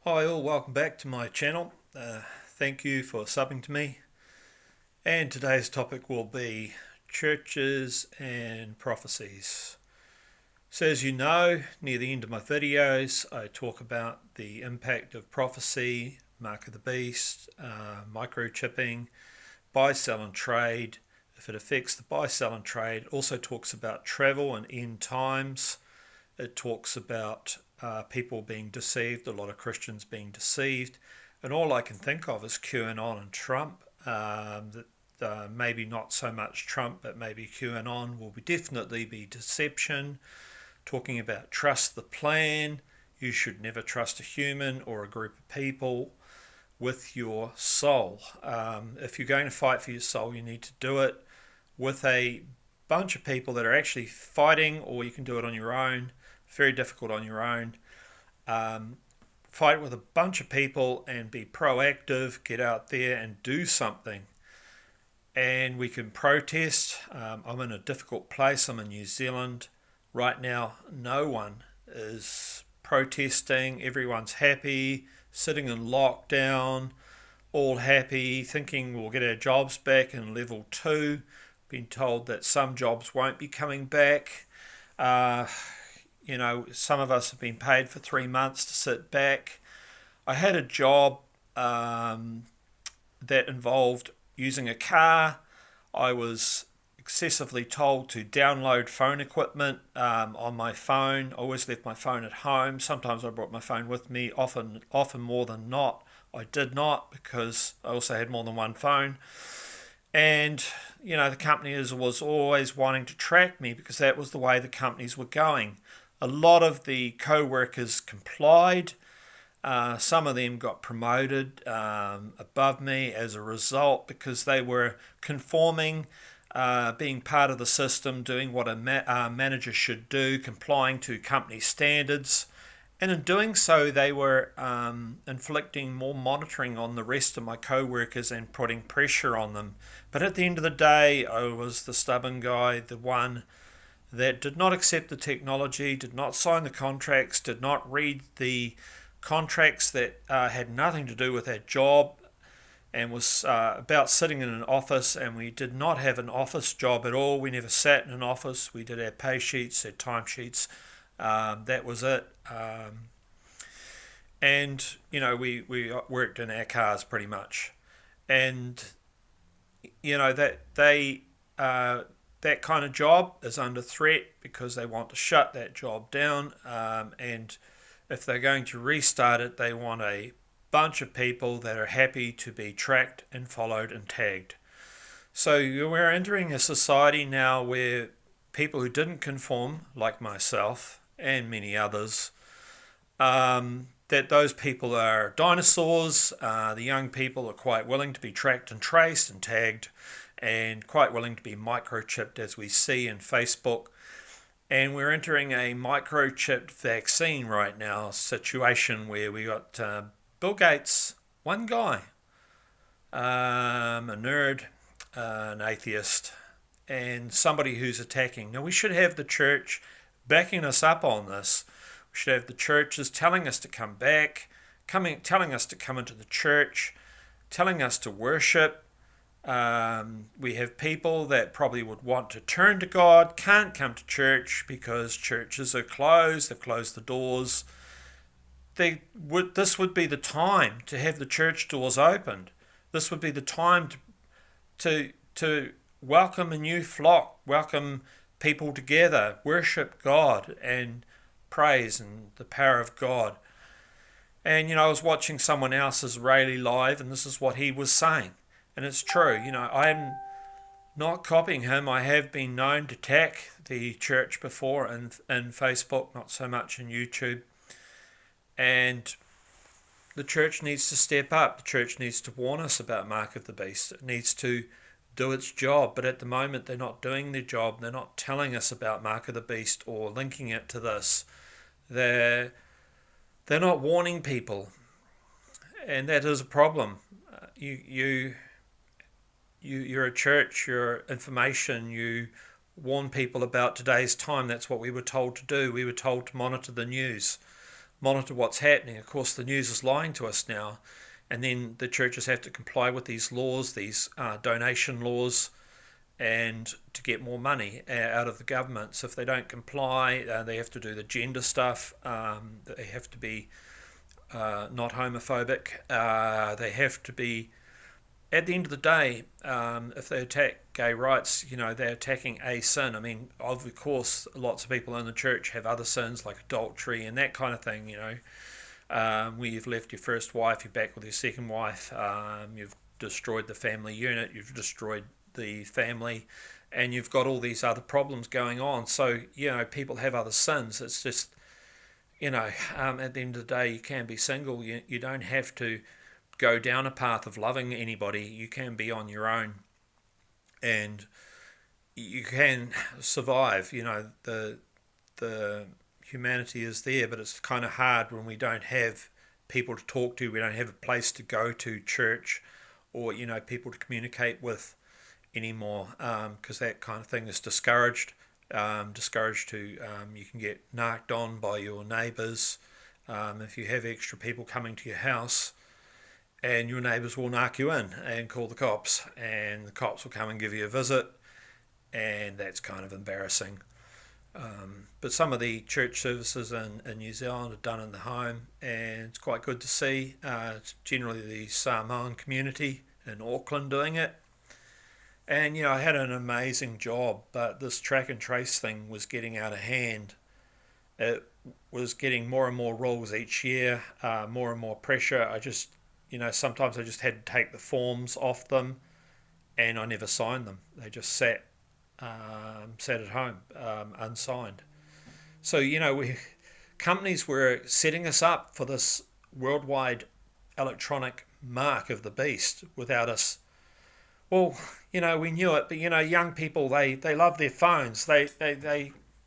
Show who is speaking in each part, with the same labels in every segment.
Speaker 1: Hi all, welcome back to my channel. Thank you for subbing to me. And today's topic will be churches and prophecies. So as you know, near the end of my videos, I talk about the impact of prophecy, mark of the beast, microchipping, buy, sell and trade. If it affects the buy, sell and trade, it also talks about travel and end times. It talks about people being deceived, a lot of Christians being deceived, and all I can think of is QAnon and Trump. Maybe not so much Trump, but maybe QAnon will definitely be deception. Talking about trust the plan. You should never trust a human or a group of people with your soul. If you're going to fight for your soul, you need to do it with a bunch of people that are actually fighting, or you can do it on your own. Very difficult on your own. Fight with a bunch of people and be proactive, get out there and do something. And we can protest. I'm in a difficult place. I'm in New Zealand. Right now, no one is protesting. Everyone's happy, sitting in lockdown, all happy, thinking we'll get our jobs back in level 2. Been told that some jobs won't be coming back. Some of us have been paid for 3 months to sit back. I had a job that involved using a car. I was excessively told to download phone equipment on my phone. I always left my phone at home. Sometimes I brought my phone with me, often more than not. I did not, because I also had more than one phone. And, the company was always wanting to track me because that was the way the companies were going. A lot of the co-workers complied. Some of them got promoted above me as a result because they were conforming, being part of the system, doing what a manager should do, complying to company standards. And in doing so, they were inflicting more monitoring on the rest of my co-workers and putting pressure on them. But at the end of the day, I was the stubborn guy, the one that did not accept the technology, did not sign the contracts, did not read the contracts that had nothing to do with that job, and was about sitting in an office. And we did not have an office job at all. We never sat in an office. We did our pay sheets, our time sheets. That was it. We worked in our cars pretty much. And, that kind of job is under threat because they want to shut that job down, and if they're going to restart it, they want a bunch of people that are happy to be tracked and followed and tagged. So we're entering a society now where people who didn't conform, like myself and many others, that those people are dinosaurs. The young people are quite willing to be tracked and traced and tagged, and quite willing to be microchipped, as we see in Facebook. And we're entering a microchipped vaccine right now situation where we got Bill Gates, one guy, a nerd, an atheist, and somebody who's attacking. Now, we should have the church backing us up on this. We should have the churches telling us to come back, telling us to come into the church, telling us to worship. We have people that probably would want to turn to God, can't come to church because churches are closed, they've closed the doors. This would be the time to have the church doors opened. This would be the time to welcome a new flock, welcome people together, worship God and praise and the power of God. And, I was watching someone else's Rayleigh live, and this is what he was saying. And it's true. I'm not copying him. I have been known to attack the church before in Facebook, not so much in YouTube. And the church needs to step up. The church needs to warn us about Mark of the Beast. It needs to do its job. But at the moment, they're not doing their job. They're not telling us about Mark of the Beast or linking it to this. They're not warning people. And that is a problem. You're a church, you're information, you warn people about today's time. That's what we were told to do. We were told to monitor the news. monitor what's happening. Of course, the news is lying to us now, and then the churches have to comply with these laws, these donation laws, and to get more money out of the government. So if they don't comply, they have to do the gender stuff. They have to be not homophobic. They have to be, at the end of the day, if they attack gay rights, they're attacking a sin. I mean, of course, lots of people in the church have other sins like adultery and that kind of thing, where you've left your first wife, you're back with your second wife, you've destroyed the family unit, you've destroyed the family, and you've got all these other problems going on. So, people have other sins. It's just, at the end of the day, you can be single. You don't have to go down a path of loving anybody. You can be on your own, and you can survive. The humanity is there, but it's kind of hard when we don't have people to talk to. We don't have a place to go to, church, or people to communicate with anymore, because that kind of thing is discouraged. You can get narked on by your neighbours if you have extra people coming to your house, and your neighbours will nark you in and call the cops, and the cops will come and give you a visit, and that's kind of embarrassing. But some of the church services in New Zealand are done in the home, and it's quite good to see. It's generally the Samoan community in Auckland doing it. And, I had an amazing job, but this track and trace thing was getting out of hand. It was getting more and more rules each year, more and more pressure. Sometimes I just had to take the forms off them, and I never signed them. They just sat at home, unsigned. So, companies were setting us up for this worldwide electronic mark of the beast without us. Well, we knew it, but young people, they love their phones. They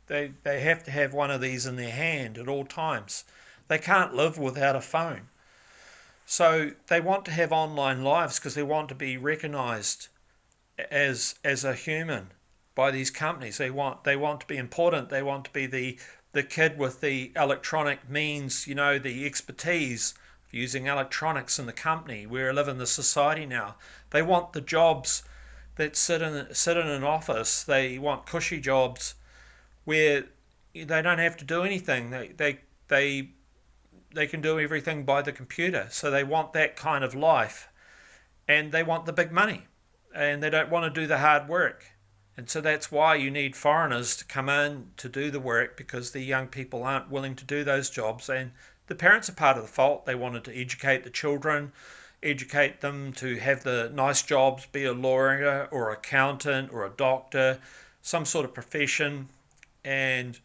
Speaker 1: have to have one of these in their hand at all times. They can't live without a phone. So they want to have online lives because they want to be recognised as a human by these companies. They want to be important. They want to be the kid with the electronic means, the expertise using electronics in the company. We live in the society now. They want the jobs that sit in an office. They want cushy jobs where they don't have to do anything. They can do everything by the computer. So they want that kind of life, and they want the big money, and they don't want to do the hard work. And so that's why you need foreigners to come in to do the work, because the young people aren't willing to do those jobs, and the parents are part of the fault. They wanted to educate the children, educate them to have the nice jobs, be a lawyer or accountant or a doctor, some sort of profession. And,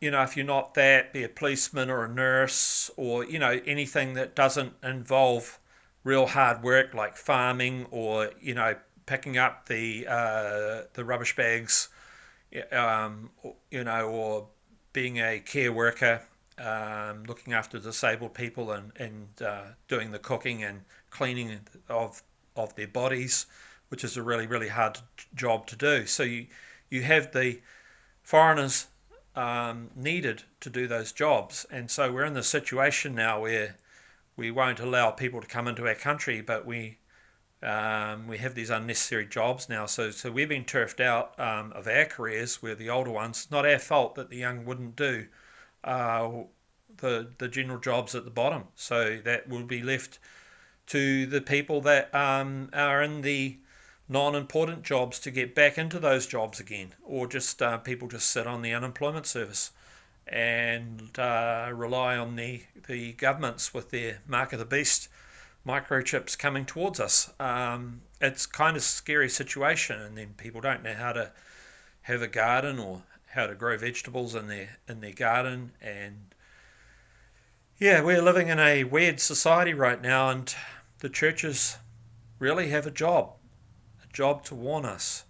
Speaker 1: if you're not that, be a policeman or a nurse, or, anything that doesn't involve real hard work like farming or, picking up the rubbish bags, or being a care worker, looking after disabled people and doing the cooking and cleaning of their bodies, which is a really, really hard job to do. So you have the foreigners needed to do those jobs. And so we're in this situation now where we won't allow people to come into our country, but we have these unnecessary jobs now. So we've been turfed out of our careers. We're the older ones. Not our fault that the young wouldn't do the general jobs at the bottom. So that will be left to the people that are in the non-important jobs to get back into those jobs again, or just people just sit on the unemployment service and rely on the governments with their mark of the beast microchips coming towards us. It's kind of a scary situation, and then people don't know how to have a garden or how to grow vegetables in their garden. And yeah, we're living in a weird society right now, and the churches really have a job to warn us.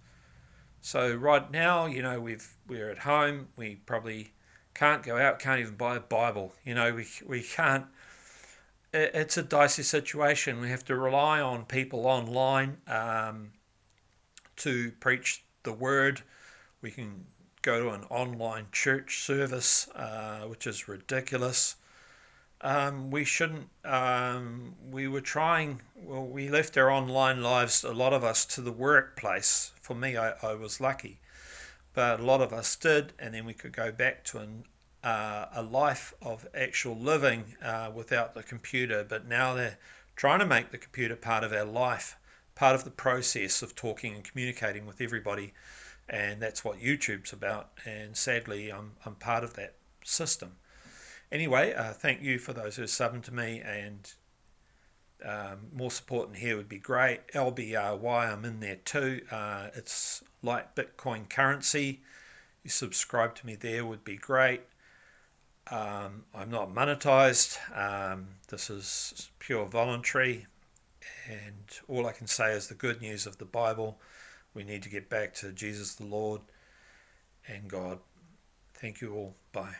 Speaker 1: So right now, we're at home. We probably can't go out, can't even buy a Bible. We can't. It's a dicey situation. We have to rely on people online to preach the word. We can go to an online church service, which is ridiculous. We shouldn't. We were trying. Well, we left our online lives, a lot of us, to the workplace. For me, I was lucky, but a lot of us did, and then we could go back to a life of actual living without the computer. But now they're trying to make the computer part of our life, part of the process of talking and communicating with everybody, and that's what YouTube's about. And sadly, I'm part of that system. Anyway, thank you for those who are subbing to me, and more support in here would be great. LBRY, I'm in there too. It's like Bitcoin currency. You subscribe to me there would be great. I'm not monetized. This is pure voluntary, and all I can say is the good news of the Bible. We need to get back to Jesus the Lord and God. Thank you all. Bye.